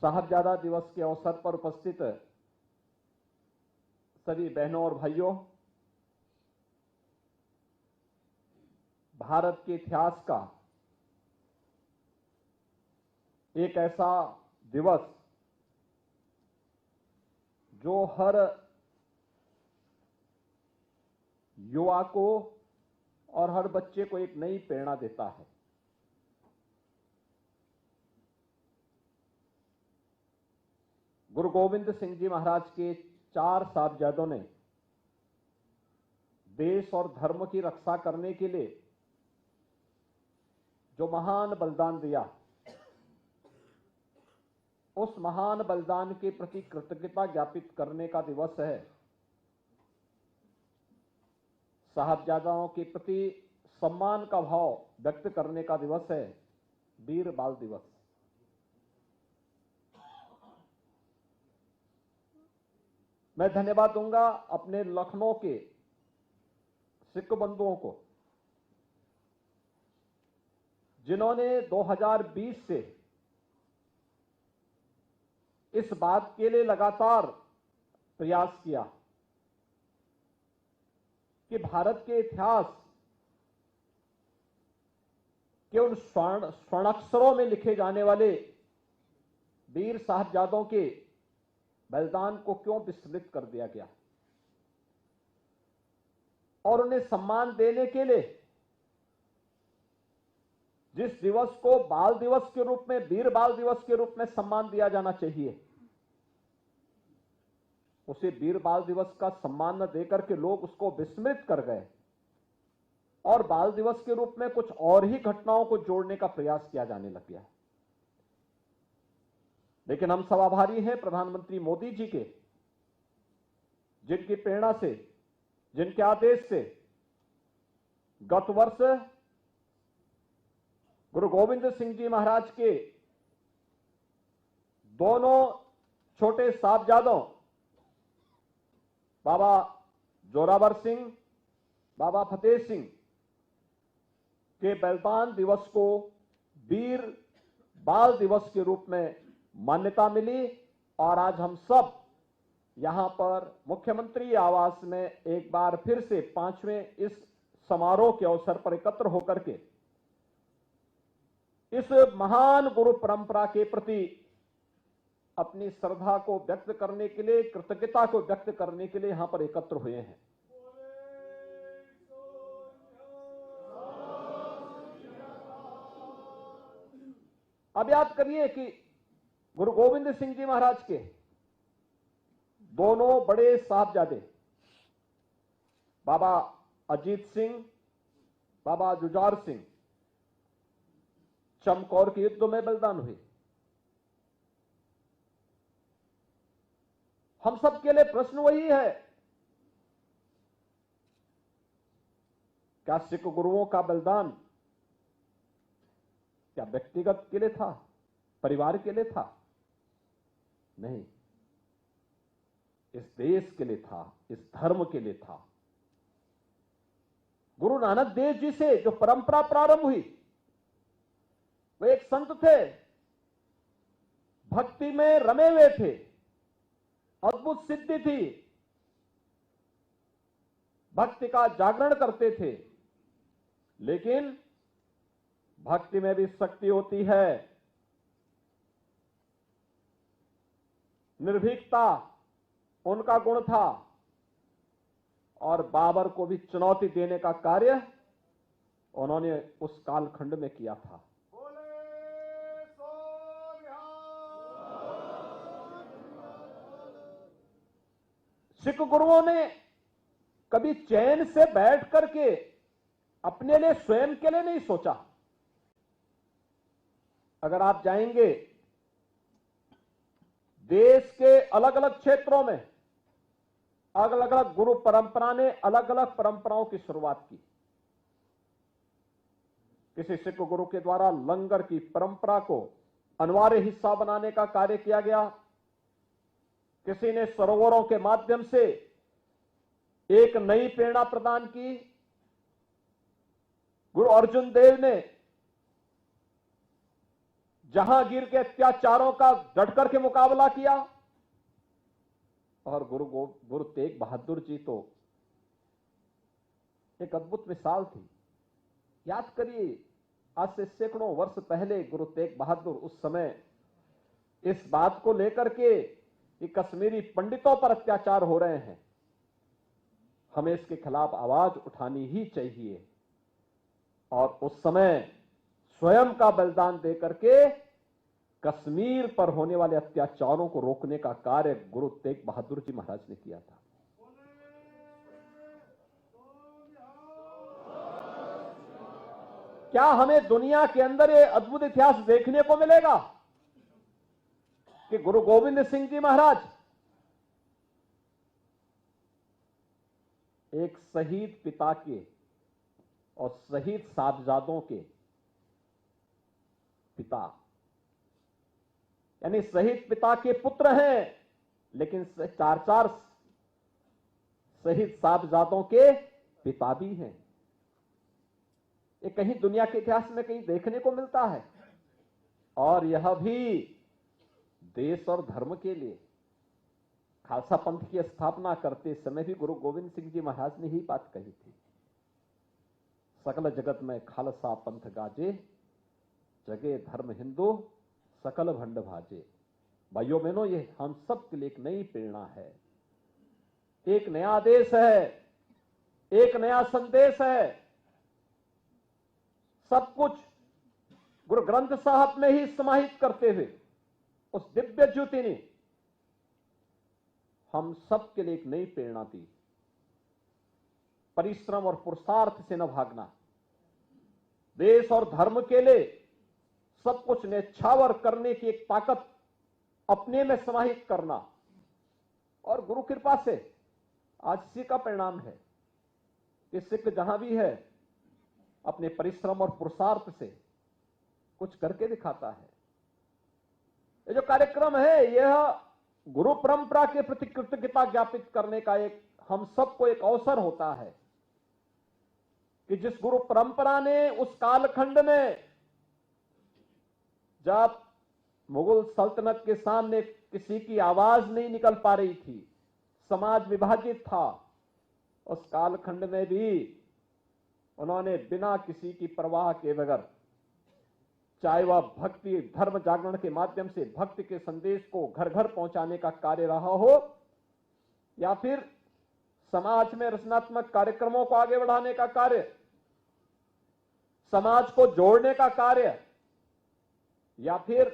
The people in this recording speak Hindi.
साहबजादा दिवस के अवसर पर उपस्थित सभी बहनों और भाइयों, भारत के इतिहास का एक ऐसा दिवस जो हर युवा को और हर बच्चे को एक नई प्रेरणा देता है। गुरु गोविंद सिंह जी महाराज के 4 साहबजादों ने देश और धर्म की रक्षा करने के लिए जो महान बलिदान दिया, उस महान बलिदान के प्रति कृतज्ञता ज्ञापित करने का दिवस है। साहबजादाओं के प्रति सम्मान का भाव व्यक्त करने का दिवस है वीर बाल दिवस। मैं धन्यवाद दूंगा अपने लखनऊ के सिख बंधुओं को, जिन्होंने 2020 से इस बात के लिए लगातार प्रयास किया कि भारत के इतिहास के उन स्वर्णाक्षरों में लिखे जाने वाले वीर साहबजादों के बलिदान को क्यों विस्मृत कर दिया गया, और उन्हें सम्मान देने के लिए जिस दिवस को बाल दिवस के रूप में, वीर बाल दिवस के रूप में सम्मान दिया जाना चाहिए, उसे वीर बाल दिवस का सम्मान न देकर के लोग उसको विस्मृत कर गए और बाल दिवस के रूप में कुछ और ही घटनाओं को जोड़ने का प्रयास किया जाने लग गया। लेकिन हम सब आभारी हैं प्रधानमंत्री मोदी जी के, जिनकी प्रेरणा से, जिनके आदेश से गत वर्ष गुरु गोविंद सिंह जी महाराज के दोनों छोटे साहबजादों बाबा जोरावर सिंह, बाबा फतेह सिंह के बलिदान दिवस को वीर बाल दिवस के रूप में मान्यता मिली। और आज हम सब यहां पर मुख्यमंत्री आवास में एक बार फिर से 5वें इस समारोह के अवसर पर एकत्र होकर के इस महान गुरु परंपरा के प्रति अपनी श्रद्धा को व्यक्त करने के लिए, कृतज्ञता को व्यक्त करने के लिए यहां पर एकत्र हुए हैं। अब याद करिए कि गुरु गोविंद सिंह जी महाराज के दोनों बड़े साहबजादे बाबा अजीत सिंह, बाबा जुझार सिंह चमकौर के युद्ध में बलिदान हुए। हम सब के लिए प्रश्न वही है, क्या सिख गुरुओं का बलिदान क्या व्यक्तिगत के लिए था, परिवार के लिए था? नहीं, इस देश के लिए था, इस धर्म के लिए था। गुरु नानक देव जी से जो परंपरा प्रारंभ हुई, वे एक संत थे, भक्ति में रमे हुए थे, अद्भुत सिद्धि थी, भक्ति का जागरण करते थे। लेकिन भक्ति में भी शक्ति होती है, निर्भीकता उनका गुण था, और बाबर को भी चुनौती देने का कार्य उन्होंने उस कालखंड में किया था। सिख गुरुओं ने कभी चैन से बैठ करके अपने लिए, स्वयं के लिए नहीं सोचा। अगर आप जाएंगे देश के अलग अलग क्षेत्रों में, अलग अलग गुरु परंपरा ने अलग अलग परंपराओं की शुरुआत की। किसी सिख गुरु के द्वारा लंगर की परंपरा को अनिवार्य हिस्सा बनाने का कार्य किया गया, किसी ने सरोवरों के माध्यम से एक नई प्रेरणा प्रदान की। गुरु अर्जुन देव ने जहांगीर के अत्याचारों का डट करके मुकाबला किया। और गुरु तेग बहादुर जी तो एक अद्भुत मिसाल थी। याद करिए, आज से सैकड़ों वर्ष पहले गुरु तेग बहादुर उस समय इस बात को लेकर के कि कश्मीरी पंडितों पर अत्याचार हो रहे हैं, हमें इसके खिलाफ आवाज उठानी ही चाहिए। और उस समय स्वयं का बलिदान देकर के कश्मीर पर होने वाले अत्याचारों को रोकने का कार्य गुरु तेग बहादुर जी महाराज ने किया था। क्या हमें दुनिया के अंदर ये अद्भुत इतिहास देखने को मिलेगा कि गुरु गोविंद सिंह जी महाराज एक शहीद पिता के और शहीद साहबजादों के पिता, यानी शहीद पिता के पुत्र हैं, लेकिन चार शहीद साहबजादों के पिता भी हैं। ये कहीं दुनिया के इतिहास में कहीं देखने को मिलता है। और यह भी देश और धर्म के लिए खालसा पंथ की स्थापना करते समय भी गुरु गोविंद सिंह जी महाराज ने ही बात कही थी, सकल जगत में खालसा पंथ गाजे, जगे धर्म हिंदू सकल भंड भाजे। भाइयों बहनों, ये हम सब के लिए एक नई प्रेरणा है, एक नया आदेश है, एक नया संदेश है। सब कुछ गुरु ग्रंथ साहब में ही समाहित करते हुए उस दिव्य ज्योति ने हम सब के लिए एक नई प्रेरणा दी। परिश्रम और पुरुषार्थ से न भागना, देश और धर्म के लिए सब कुछ न्यौछावर करने की एक ताकत अपने में समाहित करना। और गुरु कृपा से आज इसी का परिणाम है कि सिख जहां भी है अपने परिश्रम और पुरुषार्थ से कुछ करके दिखाता है। ये जो कार्यक्रम है, यह गुरु परंपरा के प्रति कृतज्ञता ज्ञापित करने का एक हम सबको एक अवसर होता है कि जिस गुरु परंपरा ने उस कालखंड में जब मुगल सल्तनत के सामने किसी की आवाज नहीं निकल पा रही थी, समाज विभाजित था, उस कालखंड में भी उन्होंने बिना किसी की परवाह के बगैर, चाहे वह भक्ति धर्म जागरण के माध्यम से भक्ति के संदेश को घर घर पहुंचाने का कार्य रहा हो, या फिर समाज में रचनात्मक कार्यक्रमों को आगे बढ़ाने का कार्य, समाज को जोड़ने का कार्य, या फिर